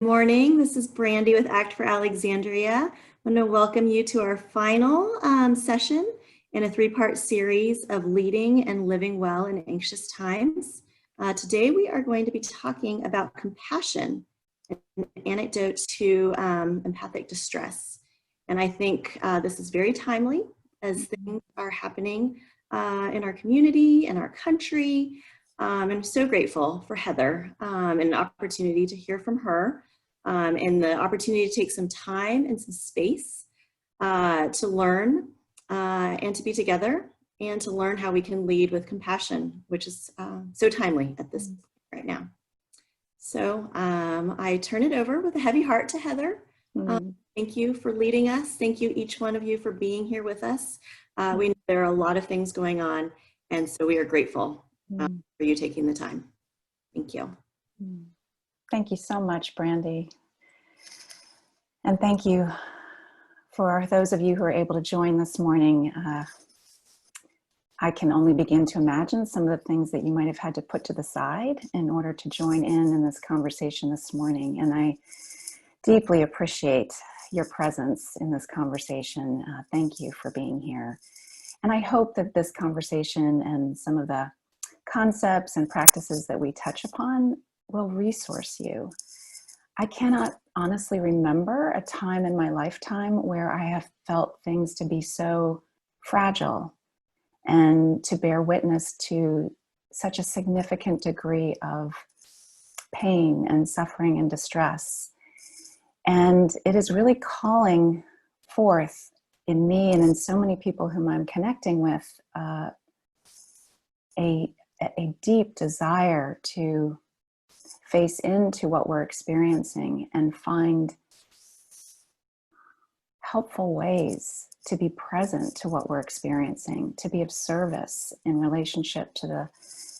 Morning. This is Brandy with Act for Alexandria. I want to welcome you to our final session in a three-part series of leading and living well in anxious times. Today we are going to be talking about compassion, an antidote to empathic distress. And I think this is very timely as things are happening in our community, in our country. I'm so grateful for Heather and an opportunity to hear from her. And the opportunity to take some time and some space to learn and to be together and to learn how we can lead with compassion, which is so timely at this point right now. So I turn it over with a heavy heart to Heather. Thank you for leading us. Thank you, each one of you, for being here with us. We know there are a lot of things going on, and so we are grateful for you taking the time. Thank you. Thank you so much, Brandy. And thank you for those of you who are able to join this morning. I can only begin to imagine some of the things that you might have had to put to the side in order to join in this conversation this morning. And I deeply appreciate your presence in this conversation. Thank you for being here. And I hope that this conversation and some of the concepts and practices that we touch upon will resource you. I cannot honestly remember a time in my lifetime where I have felt things to be so fragile and to bear witness to such a significant degree of pain and suffering and distress. And it is really calling forth in me and in so many people whom I'm connecting with a deep desire to face into what we're experiencing and find helpful ways to be present to what we're experiencing, to be of service in relationship to the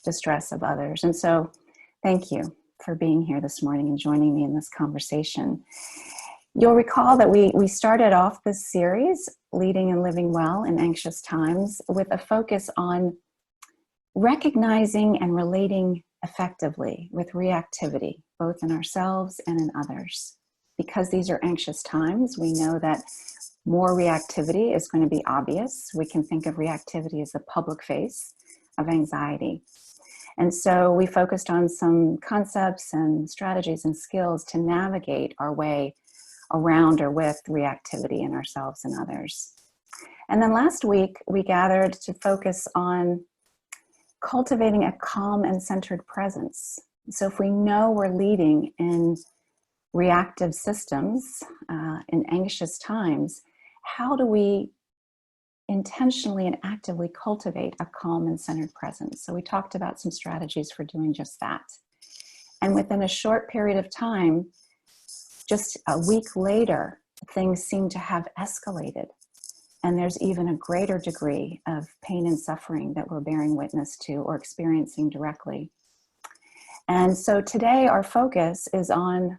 distress of others. And so thank you for being here this morning and joining me in this conversation. You'll recall that we started off this series, Leading and Living Well in Anxious Times, with a focus on recognizing and relating effectively with reactivity, both in ourselves and in others. Because these are anxious times, we know that more reactivity is going to be obvious. We can think of reactivity as the public face of anxiety. And so we focused on some concepts and strategies and skills to navigate our way around or with reactivity in ourselves and others. And then last week, we gathered to focus on cultivating a calm and centered presence. So if we know we're leading in reactive systems, in anxious times, how do we intentionally and actively cultivate a calm and centered presence? So we talked about some strategies for doing just that. And within a short period of time, just a week later, things seem to have escalated. And there's even a greater degree of pain and suffering that we're bearing witness to or experiencing directly. And so today our focus is on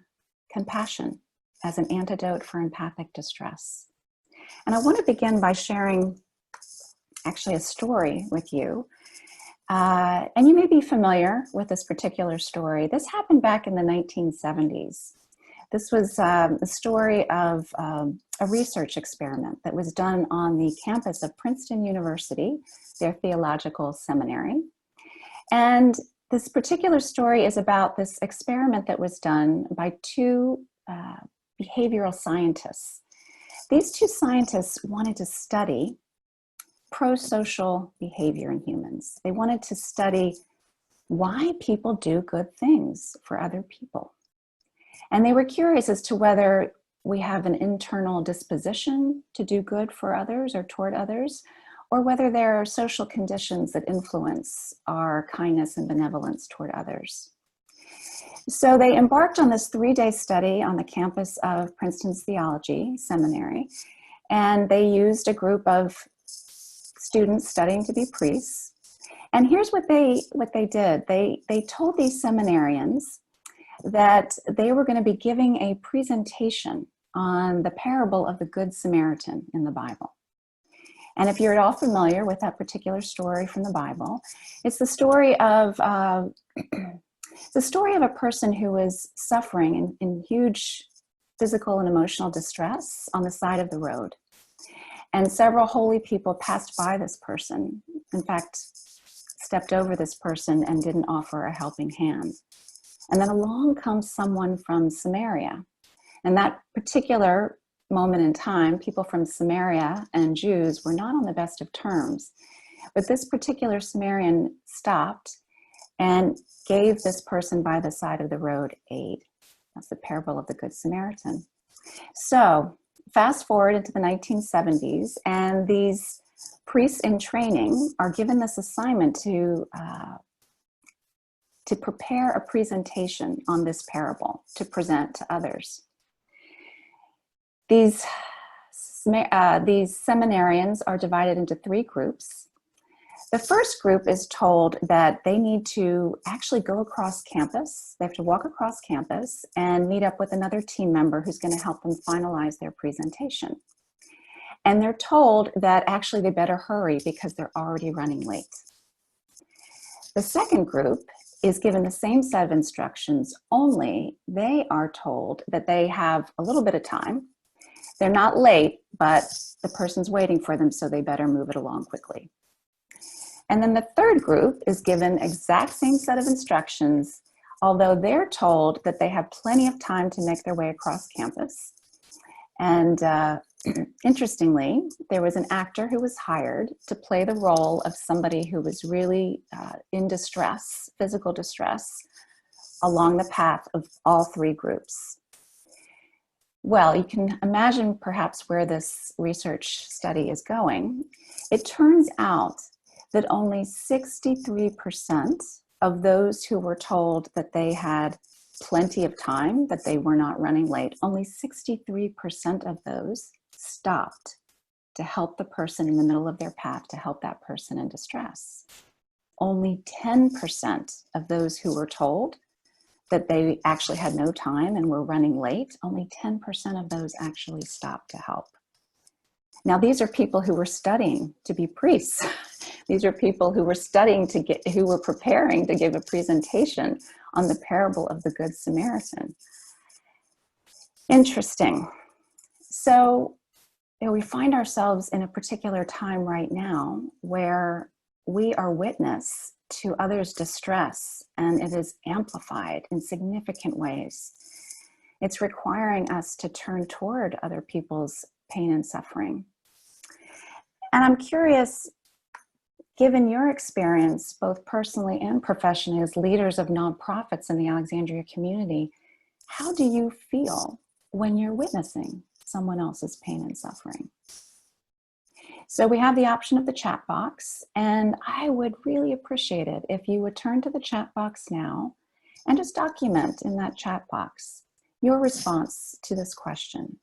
compassion as an antidote for empathic distress. And I want to begin by sharing actually a story with you. And you may be familiar with this particular story. This happened back in the 1970s. This was the story of a research experiment that was done on the campus of Princeton University, their theological seminary. And this particular story is about this experiment that was done by two behavioral scientists. These two scientists wanted to study pro-social behavior in humans. They wanted to study why people do good things for other people. And they were curious as to whether we have an internal disposition to do good for others or toward others, or whether there are social conditions that influence our kindness and benevolence toward others. So they embarked on this 3-day study on the campus of Princeton's Theology Seminary, and they used a group of students studying to be priests. And here's what they did. They told these seminarians that they were going to be giving a presentation on the parable of the Good Samaritan in the Bible. And if you're at all familiar with that particular story from the Bible, it's the story of It's the story of a person who was suffering in huge physical and emotional distress on the side of the road. And several holy people passed by this person. In fact, stepped over this person and didn't offer a helping hand. And then along comes someone from Samaria. And that particular moment in time, people from Samaria and Jews were not on the best of terms. But this particular Samaritan stopped and gave this person by the side of the road aid. That's the parable of the Good Samaritan. So fast forward into the 1970s, and these priests in training are given this assignment to prepare a presentation on this parable to present to others. These seminarians are divided into 3 groups. The first group is told that they need to actually go across campus. They have to walk across campus and meet up with another team member who's going to help them finalize their presentation. And they're told that actually they better hurry because they're already running late. The second group is given the same set of instructions, only they are told that they have a little bit of time. They're not late, but the person's waiting for them, so they better move it along quickly. And then the third group is given exact same set of instructions, although they're told that they have plenty of time to make their way across campus. And interestingly, there was an actor who was hired to play the role of somebody who was really in distress, physical distress, along the path of all 3 groups. Well, you can imagine perhaps where this research study is going. It turns out that only 63% of those who were told that they had plenty of time, that they were not running late, only 63% of those stopped to help the person in the middle of their path, to help that person in distress. Only 10% of those who were told that they actually had no time and were running late, only 10% of those actually stopped to help. Now, these are people who were studying to be priests. These are people who were studying who were preparing to give a presentation on the parable of the Good Samaritan. Interesting. So, we find ourselves in a particular time right now where we are witness to others' distress, and it is amplified in significant ways. It's requiring us to turn toward other people's pain and suffering. And I'm curious, given your experience, both personally and professionally as leaders of nonprofits in the Alexandria community, how do you feel when you're witnessing someone else's pain and suffering? So we have the option of the chat box, and I would really appreciate it if you would turn to the chat box now and just document in that chat box your response to this question.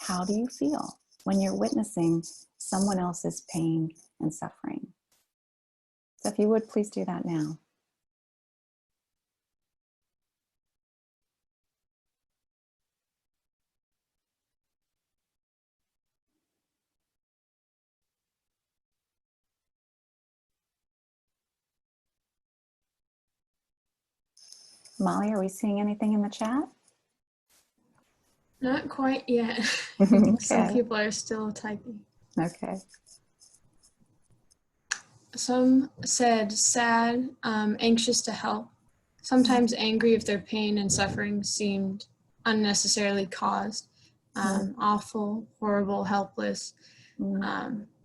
How do you feel when you're witnessing someone else's pain and suffering? So if you would, please do that now. Molly, are we seeing anything in the chat? Not quite yet. Okay. Some people are still typing. Okay. Some said sad, anxious to help, sometimes angry if their pain and suffering seemed unnecessarily caused, awful, horrible, helpless,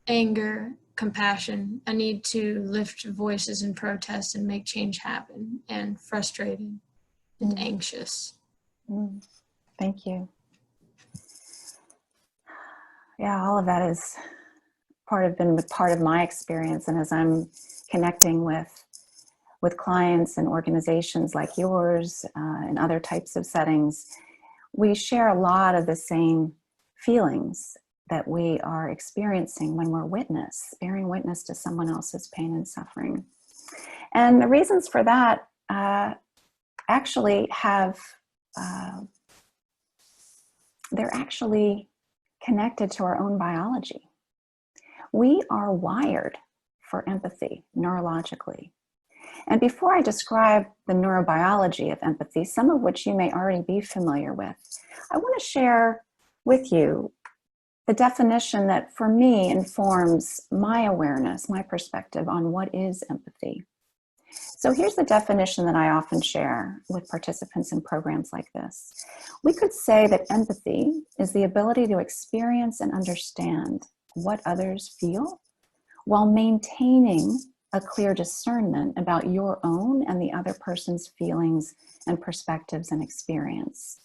anger, compassion, a need to lift voices in protest and make change happen, and frustrated and anxious. Thank you. Yeah, all of that is been part of my experience, and as I'm connecting with clients and organizations like yours and other types of settings, we share a lot of the same feelings that we are experiencing when we're bearing witness to someone else's pain and suffering. And the reasons for that they're actually connected to our own biology. We are wired for empathy neurologically. And before I describe the neurobiology of empathy, some of which you may already be familiar with, I want to share with you the definition that for me informs my awareness, my perspective on what is empathy. So here's the definition that I often share with participants in programs like this. We could say that empathy is the ability to experience and understand what others feel while maintaining a clear discernment about your own and the other person's feelings and perspectives and experience.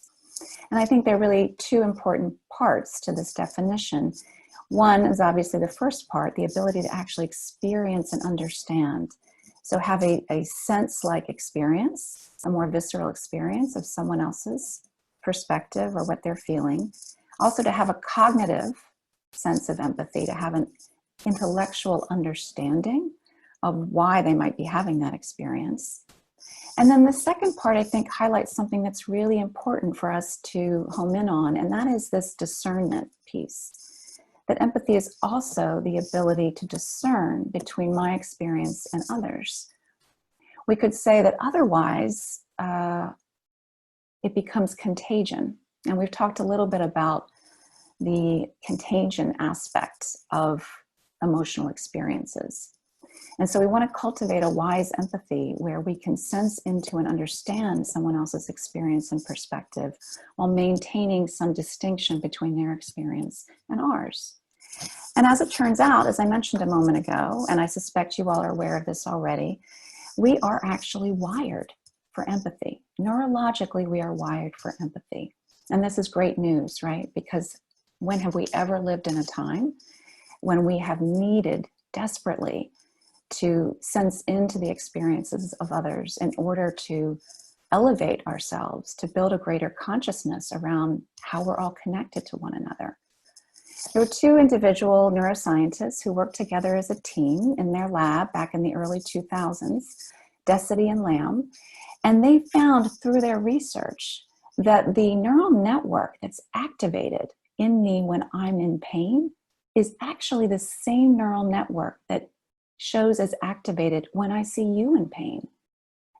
And I think there are really two important parts to this definition. One is obviously the first part, the ability to actually experience and understand. So have a sense-like experience, a more visceral experience of someone else's perspective or what they're feeling. Also to have a cognitive sense of empathy, to have an intellectual understanding of why they might be having that experience. And then the second part, I think, highlights something that's really important for us to home in on, and that is this discernment piece. That empathy is also the ability to discern between my experience and others. We could say that otherwise, it becomes contagion. And we've talked a little bit about the contagion aspect of emotional experiences. And so we want to cultivate a wise empathy where we can sense into and understand someone else's experience and perspective while maintaining some distinction between their experience and ours. And as it turns out, as I mentioned a moment ago, and I suspect you all are aware of this already, we are actually wired for empathy. Neurologically, we are wired for empathy. And this is great news, right? Because when have we ever lived in a time when we have needed desperately to sense into the experiences of others in order to elevate ourselves, to build a greater consciousness around how we're all connected to one another? There were two individual neuroscientists who worked together as a team in their lab back in the early 2000s, Decity and Lamb, and they found through their research that the neural network that's activated in me when I'm in pain is actually the same neural network that shows as activated when I see you in pain.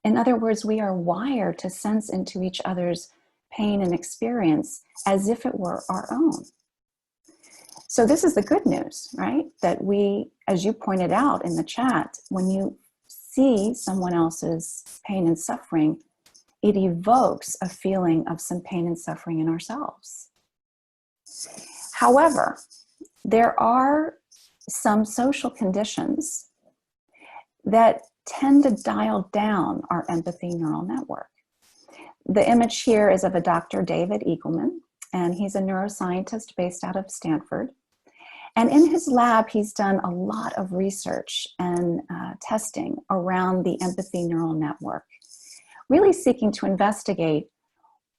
In other words, we are wired to sense into each other's pain and experience as if it were our own. So this is the good news, right? That we, as you pointed out in the chat, when you see someone else's pain and suffering, it evokes a feeling of some pain and suffering in ourselves. However, there are some social conditions that tend to dial down our empathy neural network. The image here is of a Dr. David Eagleman, and he's a neuroscientist based out of Stanford. And in his lab, he's done a lot of research and testing around the empathy neural network, really seeking to investigate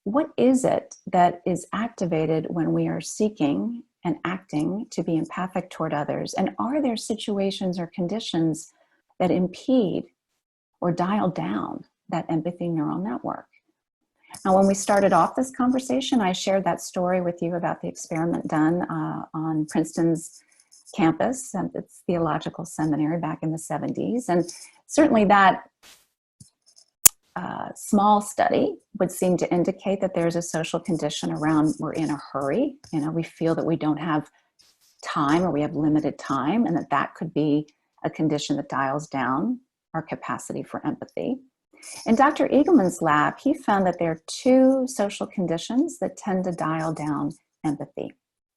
what is it that is activated when we are seeking and acting to be empathic toward others, and are there situations or conditions that impede or dial down that empathy neural network? Now, when we started off this conversation, I shared that story with you about the experiment done on Princeton's campus at its theological seminary back in the 70s. And certainly that small study would seem to indicate that there's a social condition around we're in a hurry. You know, we feel that we don't have time or we have limited time, and that could be a condition that dials down our capacity for empathy. In Dr. Eagleman's lab, he found that there are two social conditions that tend to dial down empathy,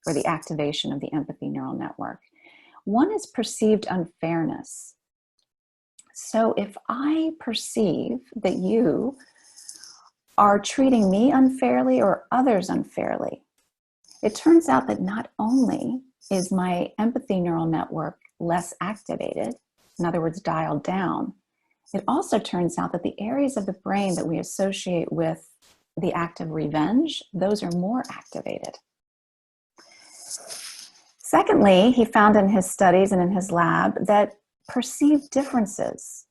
or the activation of the empathy neural network. One is perceived unfairness. So if I perceive that you are treating me unfairly or others unfairly, it turns out that not only is my empathy neural network less activated, in other words, dialed down, it also turns out that the areas of the brain that we associate with the act of revenge, those are more activated. Secondly, he found in his studies and in his lab that perceived differences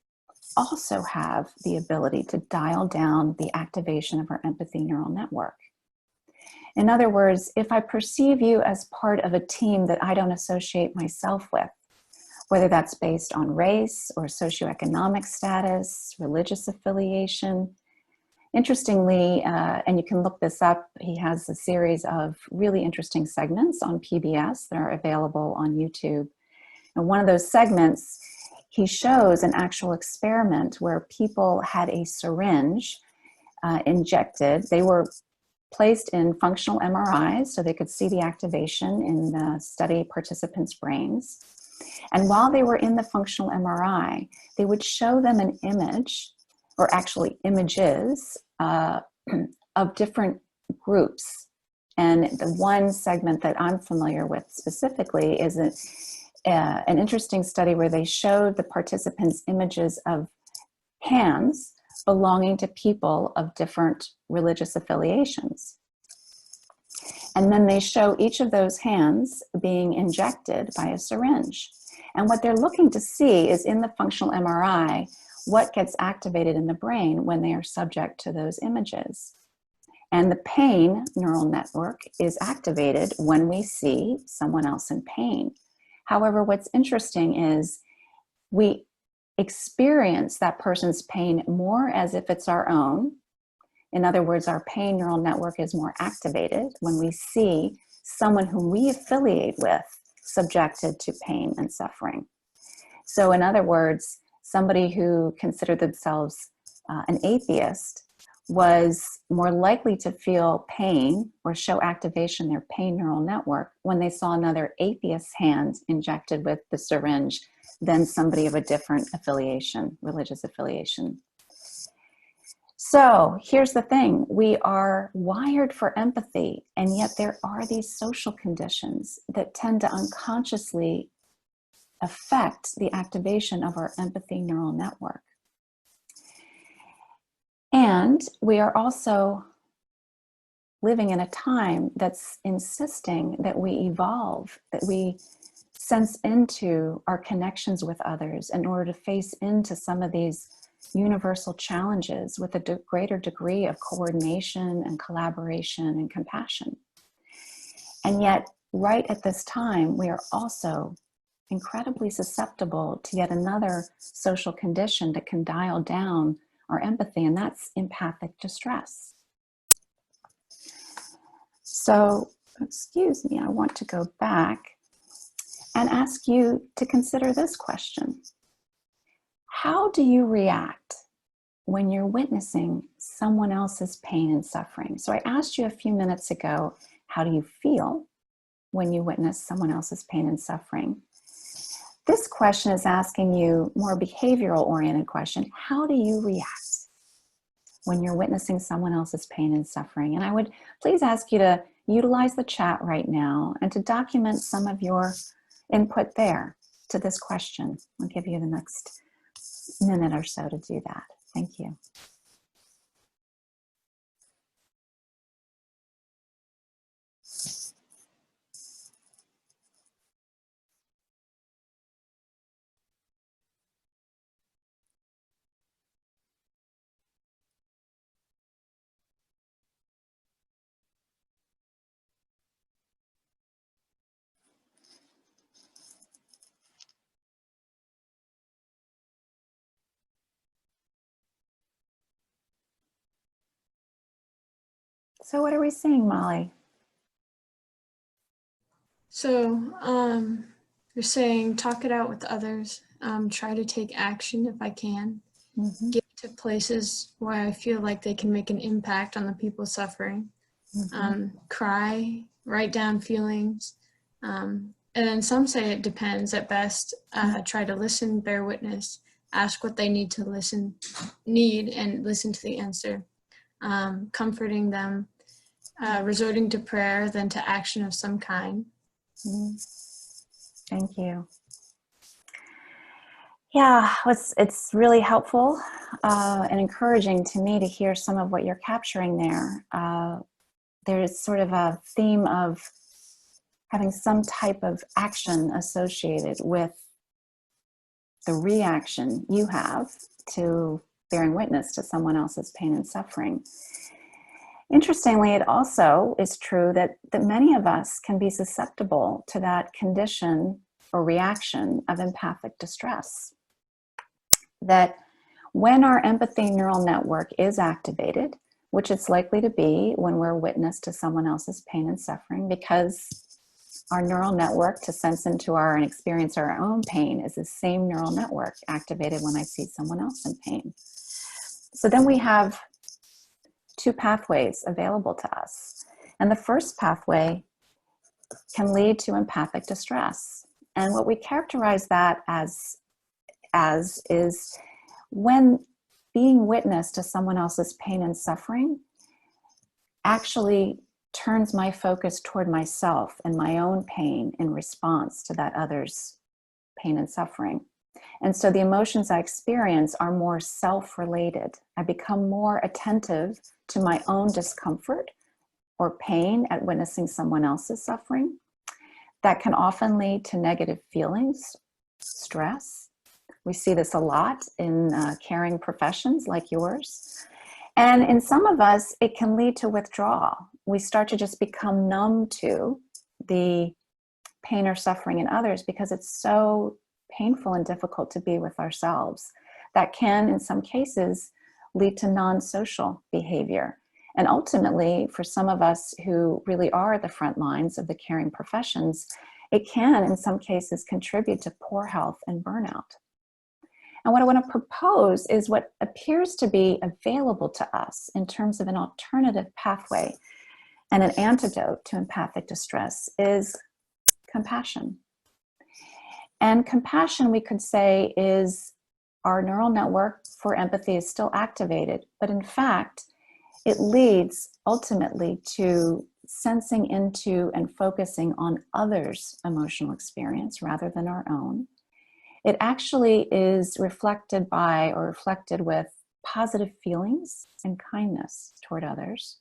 also have the ability to dial down the activation of our empathy neural network. In other words, if I perceive you as part of a team that I don't associate myself with, whether that's based on race or socioeconomic status, religious affiliation. Interestingly, and you can look this up, he has a series of really interesting segments on PBS that are available on YouTube. And one of those segments, he shows an actual experiment where people had a syringe injected. They were placed in functional MRIs so they could see the activation in the study participants' brains. And while they were in the functional MRI, they would show them an image, or actually images, of different groups. And the one segment that I'm familiar with specifically is an interesting study where they showed the participants images of hands belonging to people of different religious affiliations. And then they show each of those hands being injected by a syringe. And what they're looking to see is in the functional MRI, what gets activated in the brain when they are subject to those images. And the pain neural network is activated when we see someone else in pain. However, what's interesting is we experience that person's pain more as if it's our own. In other words, our pain neural network is more activated when we see someone whom we affiliate with subjected to pain and suffering. So in other words, somebody who considered themselves an atheist was more likely to feel pain or show activation in their pain neural network when they saw another atheist's hand injected with the syringe than somebody of a different affiliation, religious affiliation. So here's the thing, we are wired for empathy, and yet there are these social conditions that tend to unconsciously affect the activation of our empathy neural network. And we are also living in a time that's insisting that we evolve, that we sense into our connections with others in order to face into some of these universal challenges with a greater degree of coordination and collaboration and compassion. And yet, right at this time, we are also incredibly susceptible to yet another social condition that can dial down our empathy, and that's empathic distress. So, excuse me, I want to go back and ask you to consider this question. How do you react when you're witnessing someone else's pain and suffering? So I asked you a few minutes ago, how do you feel when you witness someone else's pain and suffering? This question is asking you more behavioral oriented question. How do you react when you're witnessing someone else's pain and suffering? And I would please ask you to utilize the chat right now and to document some of your input there to this question. I'll give you the next minute or so to do that. Thank you. So what are we seeing, Molly? So you're saying talk it out with others, try to take action if I can, get to places where I feel like they can make an impact on the people suffering, cry, write down feelings, and then some say it depends at best, try to listen, bear witness, ask what they need and listen to the answer, comforting them, resorting to prayer, then to action of some kind. Thank you. Yeah, it's really helpful and encouraging to me to hear some of what you're capturing there. There's sort of a theme of having some type of action associated with the reaction you have to bearing witness to someone else's pain and suffering. Interestingly, it also is true that many of us can be susceptible to that condition or reaction of empathic distress. That when our empathy neural network is activated, which it's likely to be when we're witness to someone else's pain and suffering, because our neural network to sense into and experience our own pain is the same neural network activated when I see someone else in pain. So then we have two pathways available to us. And the first pathway can lead to empathic distress. And what we characterize that as is when being witness to someone else's pain and suffering actually turns my focus toward myself and my own pain in response to that other's pain and suffering. And so the emotions I experience are more self-related. I become more attentive to my own discomfort or pain at witnessing someone else's suffering. That can often lead to negative feelings, stress. We see this a lot in caring professions like yours. And in some of us, it can lead to withdrawal. We start to just become numb to the pain or suffering in others because it's so painful and difficult to be with ourselves. That can, in some cases, lead to non-social behavior. And ultimately, for some of us who really are at the front lines of the caring professions, it can, in some cases, contribute to poor health and burnout. And what I want to propose is what appears to be available to us in terms of an alternative pathway and an antidote to empathic distress is compassion. And compassion, we could say, is our neural network for empathy is still activated, but in fact, it leads ultimately to sensing into and focusing on others' emotional experience rather than our own. It actually is reflected by or reflected with positive feelings and kindness toward others.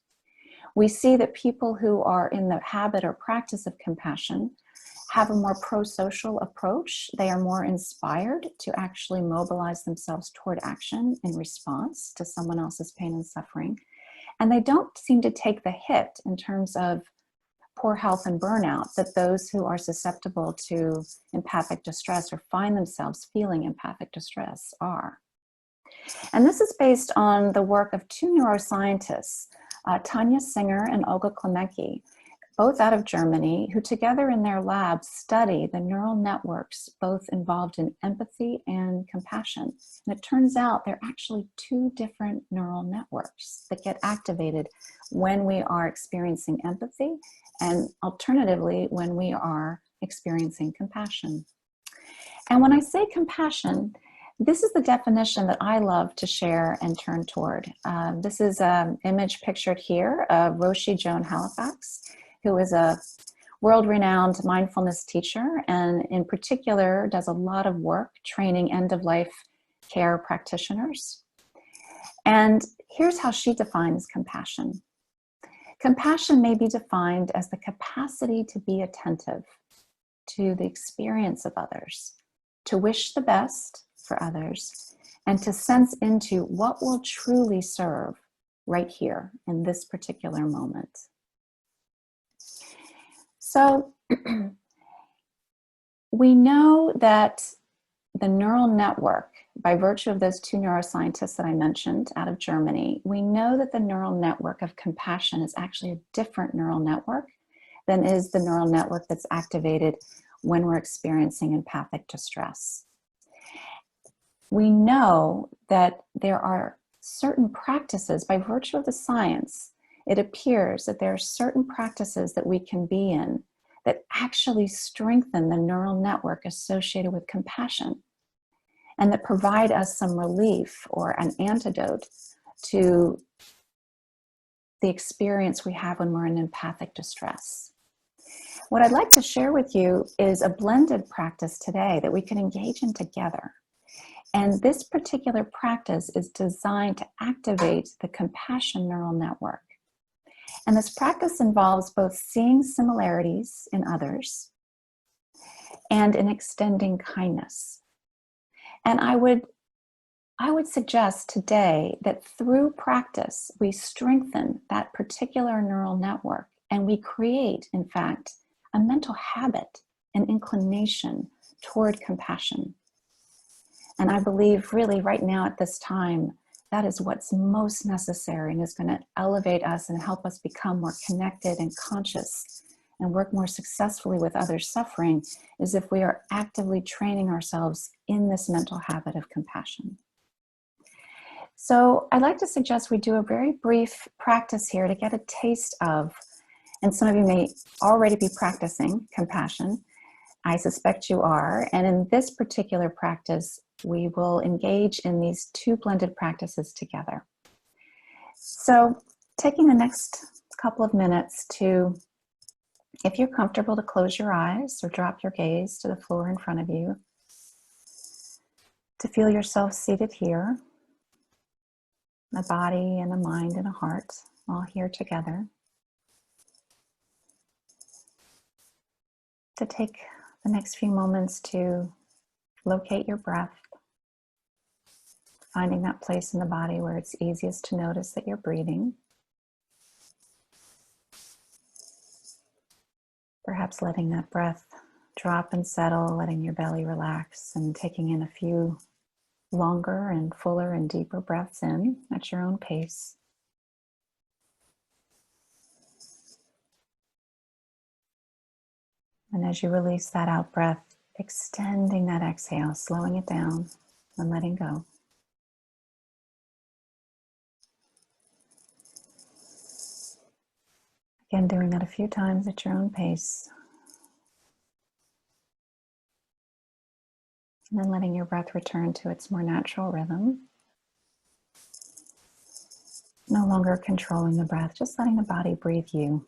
We see that people who are in the habit or practice of compassion have a more pro-social approach. They are more inspired to actually mobilize themselves toward action in response to someone else's pain and suffering. And they don't seem to take the hit in terms of poor health and burnout that those who are susceptible to empathic distress or find themselves feeling empathic distress are. And this is based on the work of two neuroscientists, Tanya Singer and Olga Klemenki, both out of Germany, who together in their labs study the neural networks both involved in empathy and compassion. And it turns out there are actually two different neural networks that get activated when we are experiencing empathy and alternatively when we are experiencing compassion. And when I say compassion, this is the definition that I love to share and turn toward. This is an image pictured here of Roshi Joan Halifax, who is a world-renowned mindfulness teacher and in particular does a lot of work training end-of-life care practitioners. And here's how she defines compassion. Compassion may be defined as the capacity to be attentive to the experience of others, to wish the best for others, and to sense into what will truly serve right here in this particular moment. So we know that the neural network, by virtue of those two neuroscientists that I mentioned out of Germany, we know that the neural network of compassion is actually a different neural network than is the neural network that's activated when we're experiencing empathic distress. We know that there are certain practices, by virtue of the science, it appears that there are certain practices that we can be in that actually strengthen the neural network associated with compassion and that provide us some relief or an antidote to the experience we have when we're in empathic distress. What I'd like to share with you is a blended practice today that we can engage in together. And this particular practice is designed to activate the compassion neural network. And this practice involves both seeing similarities in others and in extending kindness. And I would suggest today that through practice, we strengthen that particular neural network and we create, in fact, a mental habit, an inclination toward compassion. And I believe really right now at this time, that is what's most necessary and is going to elevate us and help us become more connected and conscious and work more successfully with others suffering, is if we are actively training ourselves in this mental habit of compassion. So I'd like to suggest we do a very brief practice here to get a taste of, and some of you may already be practicing compassion. I suspect you are. And in this particular practice, we will engage in these two blended practices together. So taking the next couple of minutes to, if you're comfortable, to close your eyes or drop your gaze to the floor in front of you, to feel yourself seated here, a body and a mind and a heart all here together. To take the next few moments to locate your breath, finding that place in the body where it's easiest to notice that you're breathing. Perhaps letting that breath drop and settle, letting your belly relax, and taking in a few longer and fuller and deeper breaths in at your own pace. And as you release that out breath, extending that exhale, slowing it down and letting go. Again, doing that a few times at your own pace. And then letting your breath return to its more natural rhythm. No longer controlling the breath, just letting the body breathe you.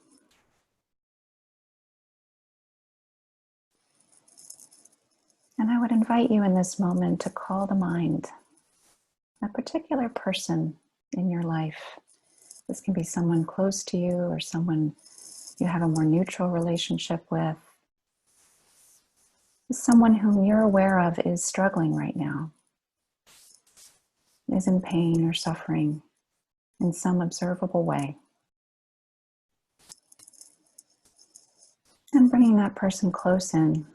And I would invite you in this moment to call to mind a particular person in your life. This can be someone close to you or someone you have a more neutral relationship with. Someone whom you're aware of is struggling right now, is in pain or suffering in some observable way. And bringing that person close in,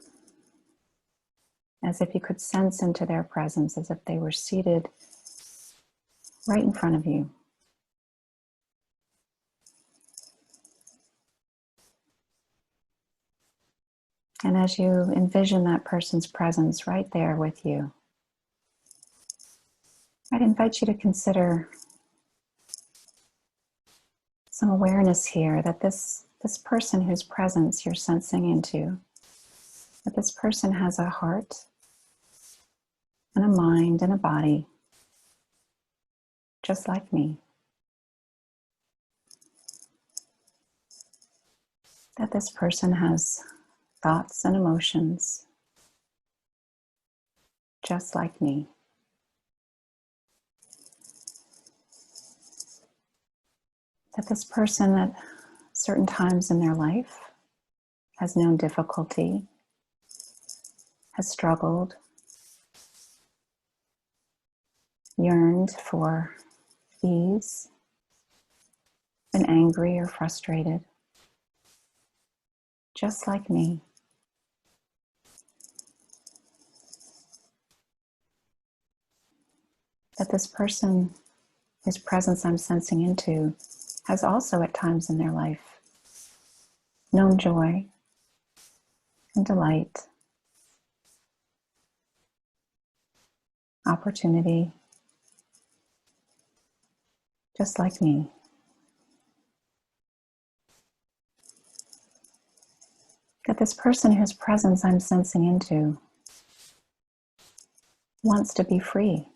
as if you could sense into their presence, as if they were seated right in front of you. And as you envision that person's presence right there with you, I'd invite you to consider some awareness here that this person whose presence you're sensing into, that this person has a heart and a mind and a body, just like me. That this person has thoughts and emotions, just like me. That this person at certain times in their life has known difficulty, has struggled, yearned for ease, been angry or frustrated, just like me. That this person, whose presence I'm sensing into, has also at times in their life known joy and delight, opportunity, just like me. That this person whose presence I'm sensing into wants to be free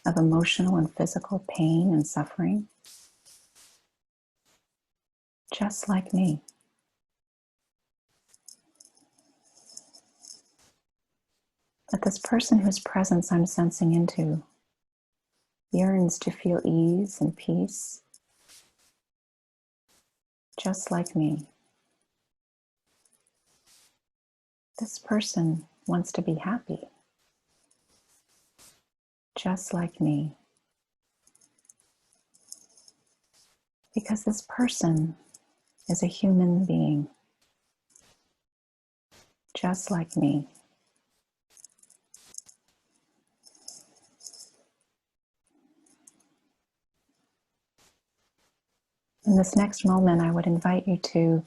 of emotional and physical pain and suffering, just like me. That this person whose presence I'm sensing into yearns to feel ease and peace, just like me. This person wants to be happy, just like me. Because this person is a human being, just like me. In this next moment, I would invite you to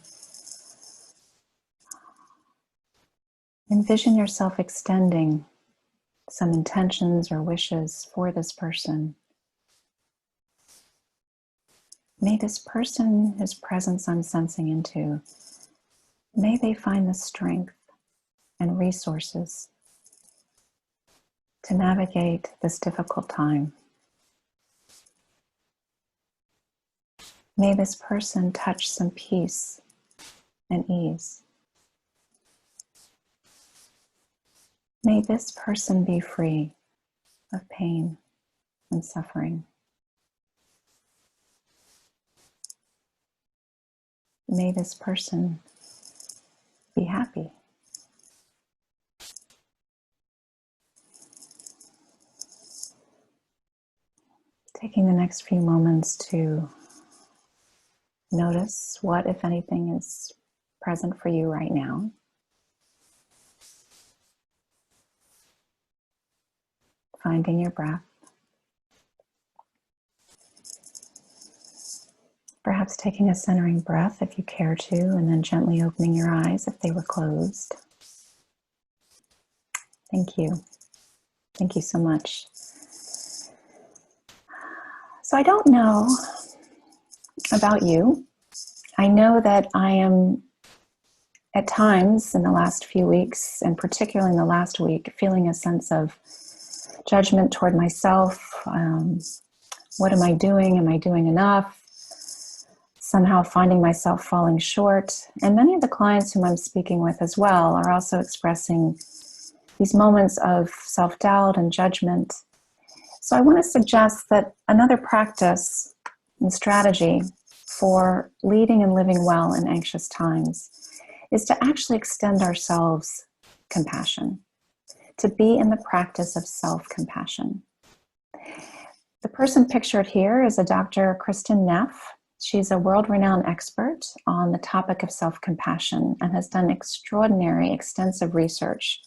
envision yourself extending some intentions or wishes for this person. May this person, whose presence I'm sensing into, may they find the strength and resources to navigate this difficult time. May this person touch some peace and ease. May this person be free of pain and suffering. May this person be happy. Taking the next few moments to notice what, if anything, is present for you right now. Finding your breath. Perhaps taking a centering breath if you care to, and then gently opening your eyes if they were closed. Thank you. Thank you so much. So I don't know about you. I know that I am at times in the last few weeks, and particularly in the last week, feeling a sense of judgment toward myself. What am I doing? Am I doing enough? Somehow finding myself falling short. And many of the clients whom I'm speaking with as well are also expressing these moments of self-doubt and judgment. So I want to suggest that another practice and strategy for leading and living well in anxious times is to actually extend ourselves compassion, to be in the practice of self-compassion. The person pictured here is a Dr. Kristen Neff. She's a world-renowned expert on the topic of self-compassion and has done extraordinary, extensive research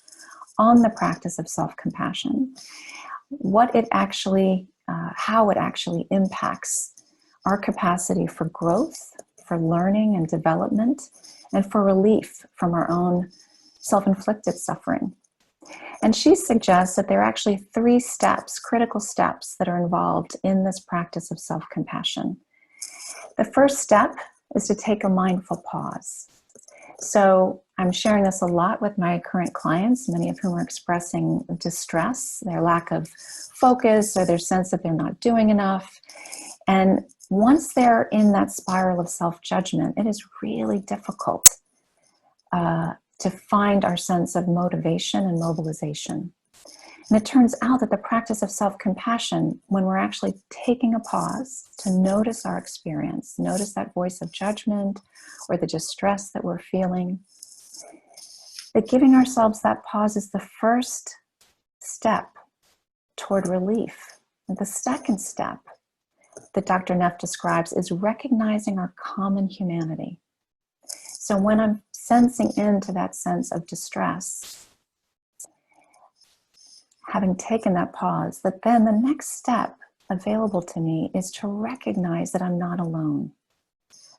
on the practice of self-compassion, what it actually, how it actually impacts our capacity for growth, for learning and development, and for relief from our own self-inflicted suffering. And she suggests that there are actually 3 steps, critical steps, that are involved in this practice of self-compassion. The first step is to take a mindful pause. So I'm sharing this a lot with my current clients, many of whom are expressing distress, their lack of focus, or their sense that they're not doing enough. And once they're in that spiral of self-judgment, it is really difficult to find our sense of motivation and mobilization. And it turns out that the practice of self-compassion, when we're actually taking a pause to notice our experience, notice that voice of judgment or the distress that we're feeling, that giving ourselves that pause is the first step toward relief. And the second step that Dr. Neff describes is recognizing our common humanity. So when I'm sensing into that sense of distress, having taken that pause, that then the next step available to me is to recognize that I'm not alone,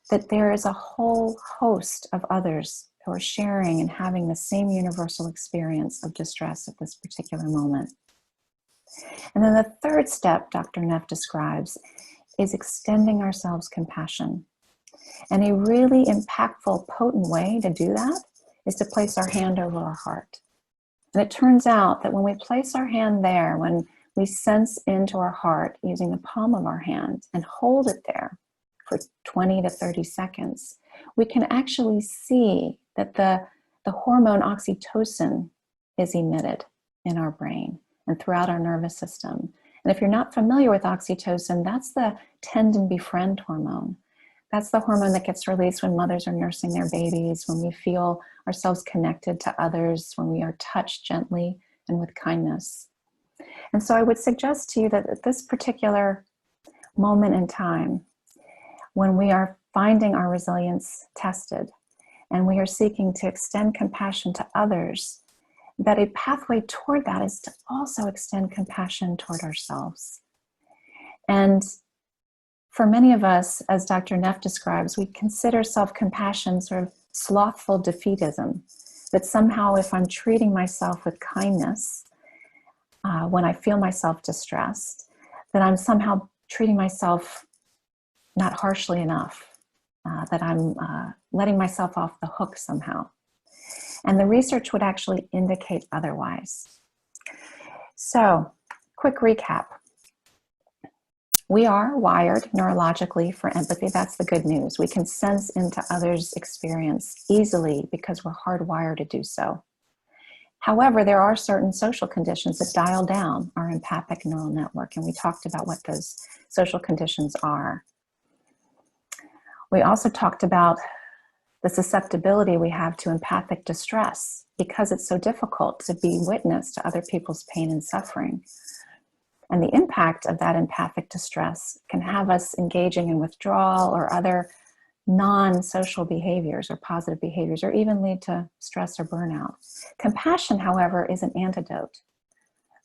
that there is a whole host of others who are sharing and having the same universal experience of distress at this particular moment. And then the third step Dr. Neff describes is extending ourselves compassion. And a really impactful, potent way to do that is to place our hand over our heart. And it turns out that when we place our hand there, when we sense into our heart using the palm of our hand and hold it there for 20 to 30 seconds, we can actually see that the hormone oxytocin is emitted in our brain and throughout our nervous system. And if you're not familiar with oxytocin, that's the tend and befriend hormone. That's the hormone that gets released when mothers are nursing their babies, when we feel ourselves connected to others, when we are touched gently and with kindness. And so I would suggest to you that at this particular moment in time, when we are finding our resilience tested and we are seeking to extend compassion to others, that a pathway toward that is to also extend compassion toward ourselves. And for many of us, as Dr. Neff describes, we consider self-compassion sort of slothful defeatism, that somehow if I'm treating myself with kindness, when I feel myself distressed, that I'm somehow treating myself not harshly enough, that I'm letting myself off the hook somehow. And the research would actually indicate otherwise. So, quick recap. We are wired neurologically for empathy. That's the good news. We can sense into others' experience easily because we're hardwired to do so. However, there are certain social conditions that dial down our empathic neural network, and we talked about what those social conditions are. We also talked about the susceptibility we have to empathic distress because it's so difficult to be witness to other people's pain and suffering. And the impact of that empathic distress can have us engaging in withdrawal or other non-social behaviors or positive behaviors, or even lead to stress or burnout. Compassion, however, is an antidote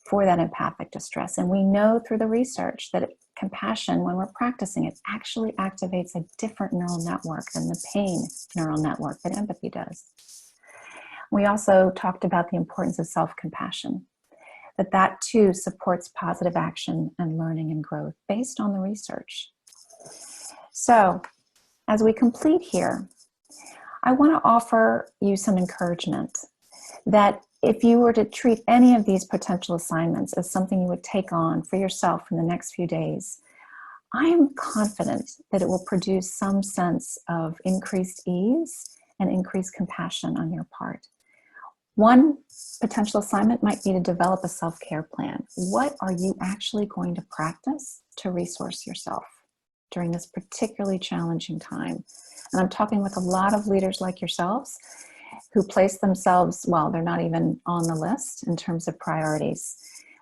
for that empathic distress. And we know through the research that compassion, when we're practicing it, actually activates a different neural network than the pain neural network that empathy does. We also talked about the importance of self-compassion, that too supports positive action and learning and growth based on the research. So, as we complete here, I want to offer you some encouragement that if you were to treat any of these potential assignments as something you would take on for yourself in the next few days, I am confident that it will produce some sense of increased ease and increased compassion on your part. One potential assignment might be to develop a self-care plan. What are you actually going to practice to resource yourself during this particularly challenging time? And I'm talking with a lot of leaders like yourselves who place themselves, well, they're not even on the list in terms of priorities.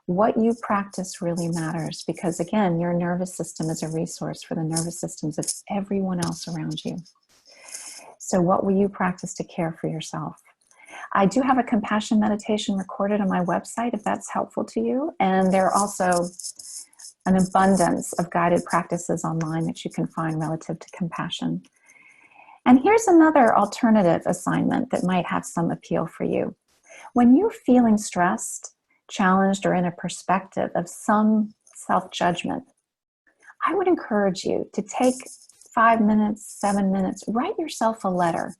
What you practice really matters because, again, your nervous system is a resource for the nervous systems of everyone else around you. So what will you practice to care for yourself? I do have a compassion meditation recorded on my website if that's helpful to you. And there are also an abundance of guided practices online that you can find relative to compassion. And here's another alternative assignment that might have some appeal for you. When you're feeling stressed, challenged, or in a perspective of some self-judgment, I would encourage you to take 5 minutes, 7 minutes, write yourself a letter.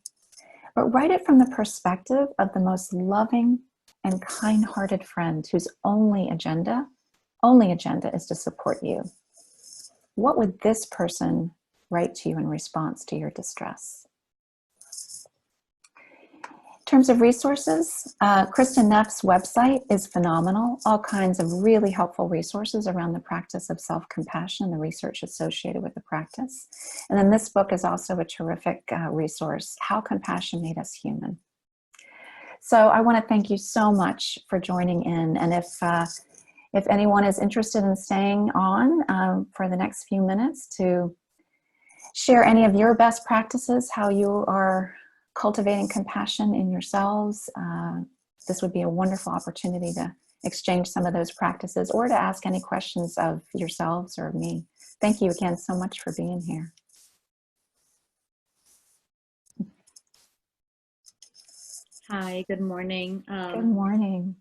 But write it from the perspective of the most loving and kind-hearted friend whose only agenda is to support you. What would this person write to you in response to your distress? In terms of resources, Kristen Neff's website is phenomenal. All kinds of really helpful resources around the practice of self-compassion, the research associated with the practice. And then this book is also a terrific resource, How Compassion Made Us Human. So I want to thank you so much for joining in. And if anyone is interested in staying on for the next few minutes to share any of your best practices, how you are cultivating compassion in yourselves, this would be a wonderful opportunity to exchange some of those practices or to ask any questions of yourselves or me. Thank you again so much for being here. Hi, good morning. Good morning.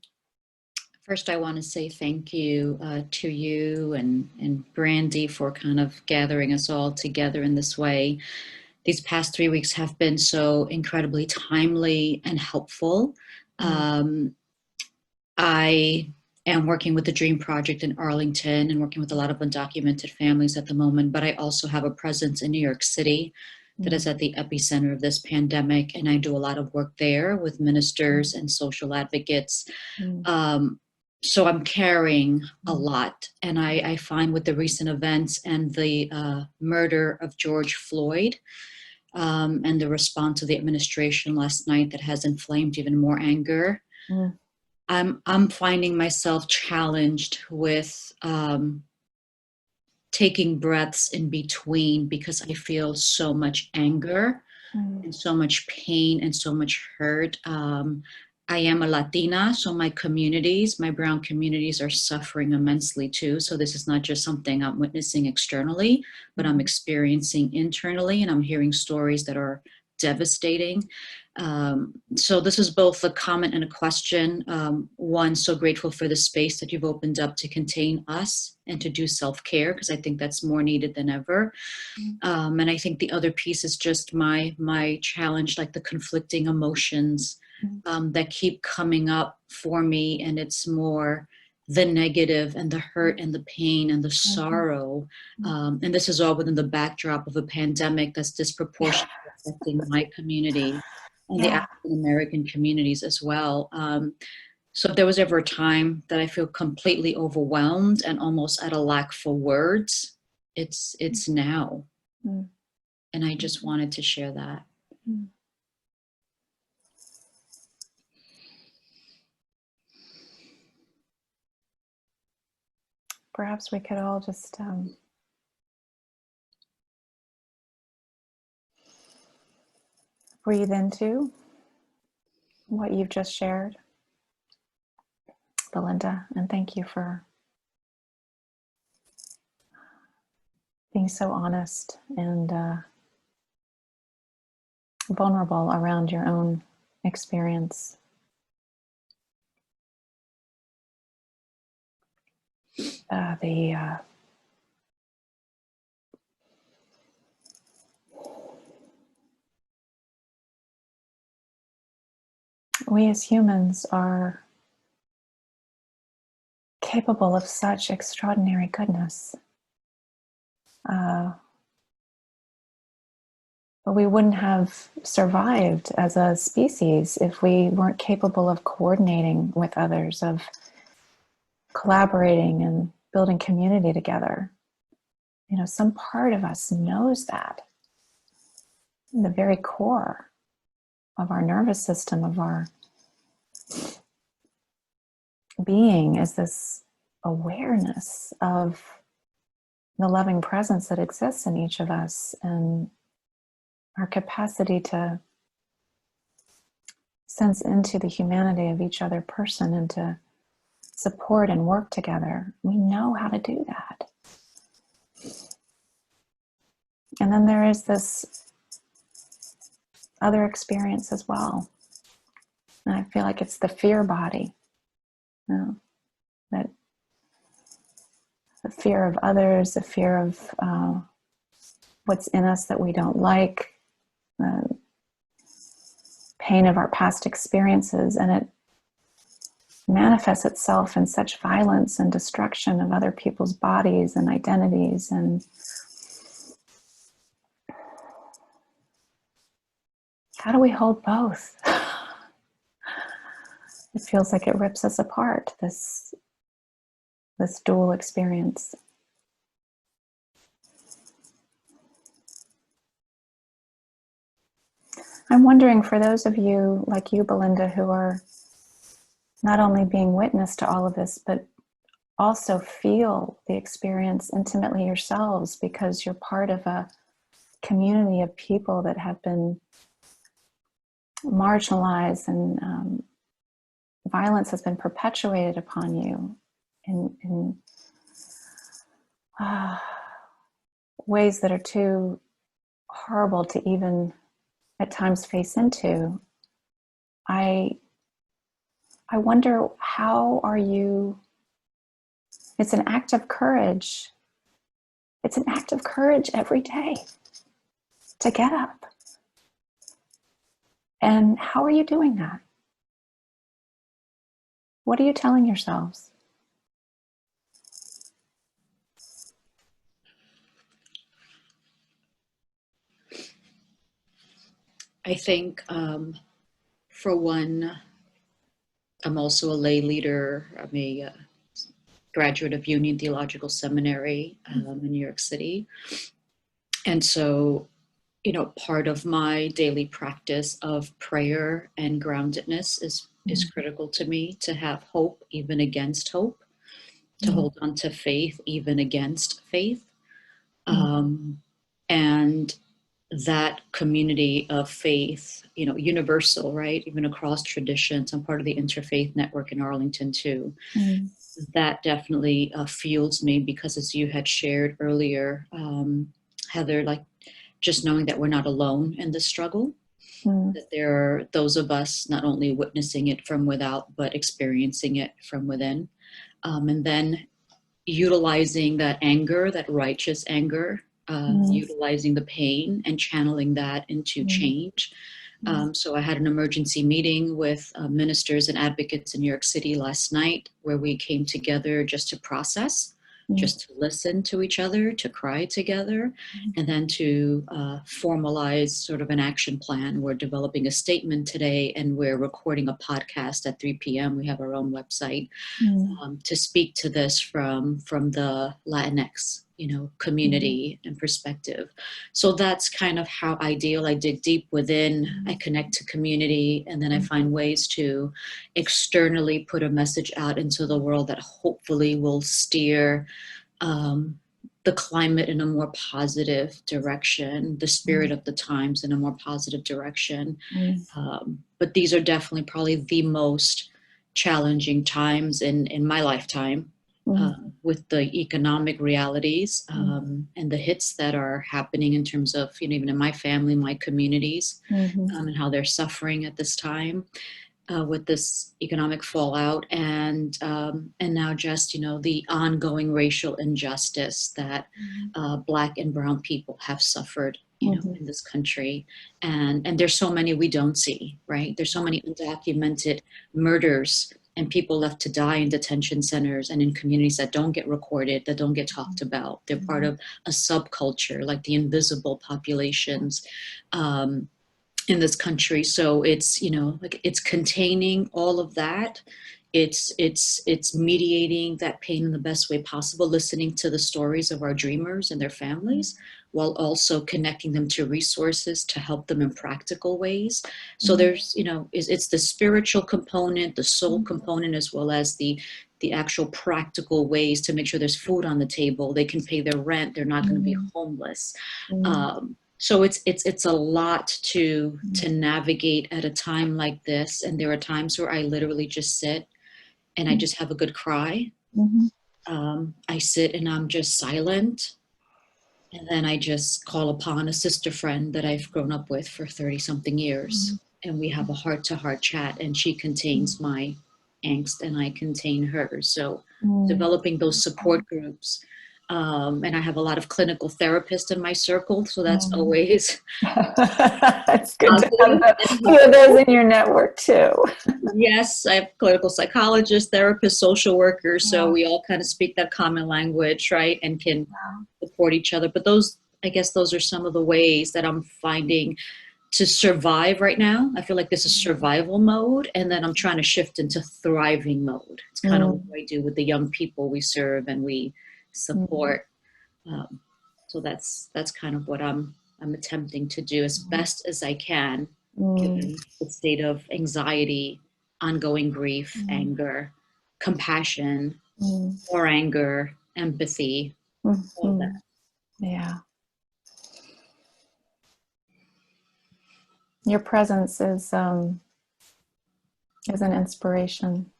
First, I want to say thank you to you and Brandy for kind of gathering us all together in this way. These past 3 weeks have been so incredibly timely and helpful. I am working with the Dream Project in Arlington and working with a lot of undocumented families at the moment, but I also have a presence in New York City that is at the epicenter of this pandemic, and I do a lot of work there with ministers and social advocates. So I'm carrying a lot, and I find with the recent events and the murder of George Floyd, and the response of the administration last night that has inflamed even more anger. I'm finding myself challenged with taking breaths in between because I feel so much anger and so much pain and so much hurt. I am a Latina, so my communities, my brown communities are suffering immensely too. So this is not just something I'm witnessing externally, but I'm experiencing internally, and I'm hearing stories that are devastating. So this is both a comment and a question. One, so grateful for the space that you've opened up to contain us and to do self-care, because I think that's more needed than ever. And I think the other piece is just my challenge, like the conflicting emotions that keep coming up for me, and it's more the negative and the hurt and the pain and the sorrow. And this is all within the backdrop of a pandemic that's disproportionately affecting my community and the African American communities as well. So if there was ever a time that I feel completely overwhelmed and almost at a lack for words, it's now. And I just wanted to share that. Perhaps we could all just breathe into what you've just shared, Belinda, and thank you for being so honest and vulnerable around your own experience. We as humans are capable of such extraordinary goodness. But we wouldn't have survived as a species if we weren't capable of coordinating with others, of collaborating and building community together. You know, some part of us knows that. In the very core of our nervous system, of our being, is this awareness of the loving presence that exists in each of us, and our capacity to sense into the humanity of each other person and to support and work together. We know how to do that. And then there is this other experience as well. And I feel like it's the fear body. You know, that the fear of others, the fear of what's in us that we don't like, the pain of our past experiences, and it manifests itself in such violence and destruction of other people's bodies and identities. And how do we hold both? It feels like it rips us apart, this dual experience. I'm wondering, for those of you like you, Belinda, who are not only being witness to all of this, but also feel the experience intimately yourselves, because you're part of a community of people that have been marginalized, and violence has been perpetuated upon you in ways that are too horrible to even at times face into. I wonder, how are you? It's an act of courage. It's an act of courage every day to get up. And how are you doing that? What are you telling yourselves? I think, for one, I'm also a lay leader. I'm a graduate of Union Theological Seminary in New York City. And so, you know, part of my daily practice of prayer and groundedness is critical to me, to have hope even against hope, to hold on to faith even against faith. And that community of faith, universal, right? Even across traditions. I'm part of the Interfaith Network in Arlington too. Mm. That definitely fuels me, because as you had shared earlier, Heather, like just knowing that we're not alone in this struggle, that there are those of us not only witnessing it from without, but experiencing it from within. And then utilizing that anger, that righteous anger, utilizing the pain and channeling that into change. So I had an emergency meeting with ministers and advocates in New York City last night, where we came together just to process, just to listen to each other, to cry together, and then to formalize sort of an action plan. We're developing a statement today, and we're recording a podcast at 3 p.m. We have our own website to speak to this from the Latinx, community and perspective. So that's kind of how I deal. I dig deep within, I connect to community, and then I find ways to externally put a message out into the world that hopefully will steer the climate in a more positive direction, the spirit of the times in a more positive direction. But these are definitely probably the most challenging times in my lifetime. With the economic realities and the hits that are happening in terms of, even in my family, my communities, and how they're suffering at this time with this economic fallout, and now just, the ongoing racial injustice that Black and Brown people have suffered, in this country. And there's so many we don't see, right? There's so many undocumented murders and people left to die in detention centers and in communities that don't get recorded, that don't get talked about. They're part of a subculture, like the invisible populations in this country. So it's, like it's containing all of that. It's mediating that pain in the best way possible, listening to the stories of our dreamers and their families, while also connecting them to resources to help them in practical ways. So there's, it's the spiritual component, the soul component, as well as the actual practical ways to make sure there's food on the table, they can pay their rent, they're not going to be homeless. So it's a lot to navigate at a time like this. And there are times where I literally just sit and I just have a good cry. I sit and I'm just silent. And then I just call upon a sister friend that I've grown up with for 30 something years. And we have a heart to heart chat, and she contains my angst and I contain hers. So developing those support groups. And I have a lot of clinical therapists in my circle. So that's always it's good to have a few of those in your network too. Yes, I have clinical psychologists, therapists, social workers. So we all kind of speak that common language, right? And can support each other. But I guess those are some of the ways that I'm finding to survive right now. I feel like this is survival mode, and then I'm trying to shift into thriving mode. It's kind of what I do with the young people we serve and we support. So that's kind of what I'm attempting to do as best as I can, given the state of anxiety, ongoing grief, anger, compassion, more anger, empathy, all that. Yeah. Your presence is an inspiration,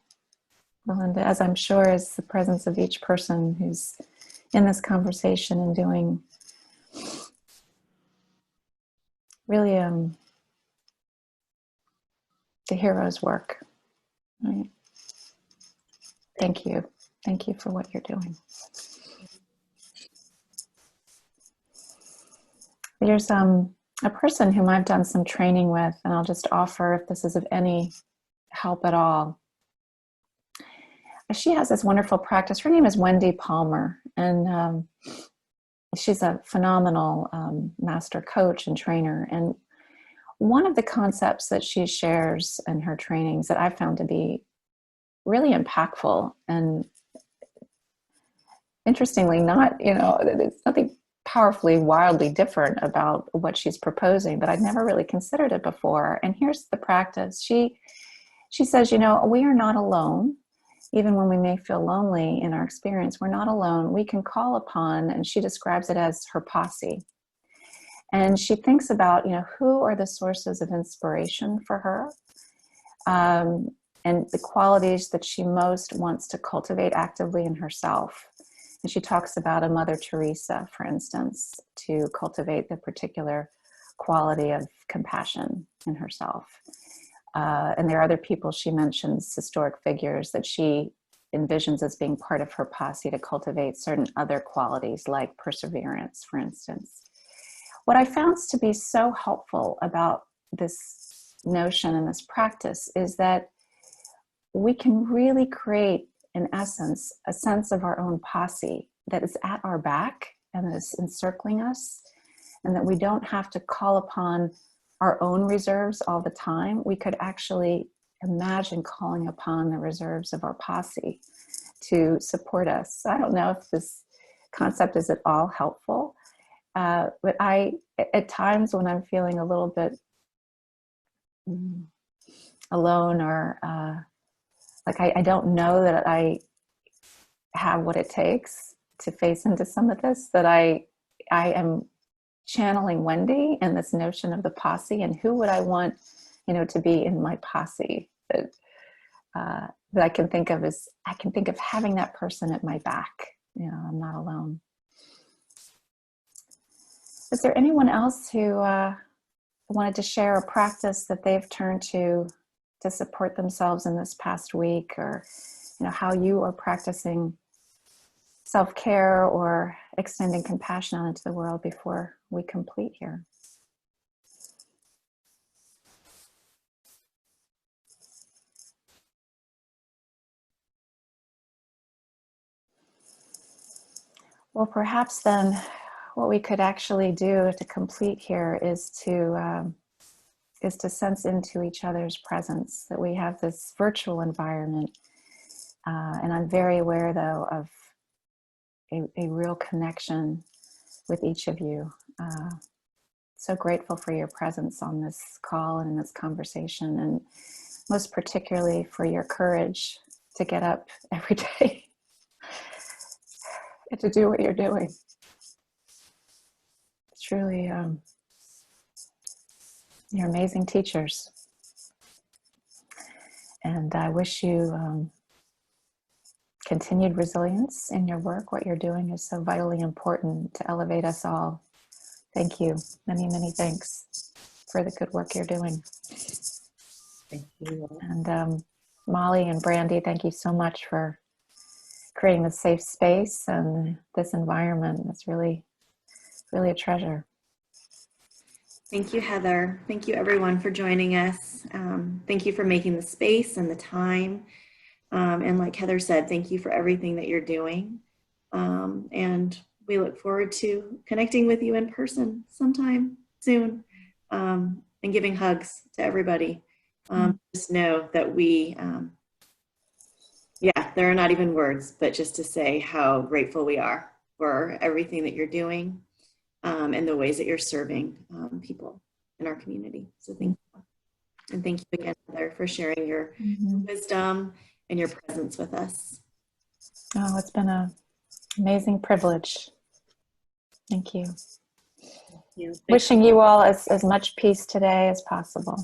Melinda, as I'm sure is the presence of each person who's in this conversation and doing really the hero's work. Right? Thank you. Thank you for what you're doing. There's a person whom I've done some training with, and I'll just offer if this is of any help at all. She has this wonderful practice. Her name is Wendy Palmer, and she's a phenomenal master coach and trainer. And one of the concepts that she shares in her trainings that I found to be really impactful, and interestingly, it's nothing powerfully, wildly different about what she's proposing, but I'd never really considered it before. And here's the practice. She says, we are not alone. Even when we may feel lonely in our experience, we're not alone. We can call upon, and she describes it as her posse. And she thinks about, who are the sources of inspiration for her, and the qualities that she most wants to cultivate actively in herself. And she talks about a Mother Teresa, for instance, to cultivate the particular quality of compassion in herself. And there are other people she mentions, historic figures that she envisions as being part of her posse to cultivate certain other qualities like perseverance, for instance. What I found to be so helpful about this notion and this practice is that we can really create, in essence, a sense of our own posse that is at our back and that is encircling us, and that we don't have to call upon our own reserves all the time. We could actually imagine calling upon the reserves of our posse to support us. I don't know if this concept is at all helpful, but at times when I'm feeling a little bit alone, or like I don't know that I have what it takes to face into some of this, that I am channeling Wendy and this notion of the posse, and who would I want, to be in my posse, that I can think of as, I can think of having that person at my back. I'm not alone. Is there anyone else who wanted to share a practice that they've turned to support themselves in this past week, or how you are practicing self-care or extending compassion out into the world before we complete here? Well, perhaps then what we could actually do to complete here is to sense into each other's presence, that we have this virtual environment. And I'm very aware, though, of a real connection with each of you. So grateful for your presence on this call and in this conversation, and most particularly for your courage to get up every day and to do what you're doing. Truly, you're amazing teachers. And I wish you continued resilience in your work. What you're doing is so vitally important to elevate us all. Thank you. Many, many thanks for the good work you're doing. Thank you. And Molly and Brandy, thank you so much for creating this safe space and this environment. It's really, really a treasure. Thank you, Heather. Thank you, everyone, for joining us. Thank you for making the space and the time. And like Heather said, thank you for everything that you're doing. And we look forward to connecting with you in person sometime soon, and giving hugs to everybody. Just know that there are not even words, but just to say how grateful we are for everything that you're doing, and the ways that you're serving people in our community. So thank you. And thank you again, Heather, for sharing your wisdom and your presence with us. Oh, it's been an amazing privilege. Thank you. Thank you. Wishing you all as much peace today as possible.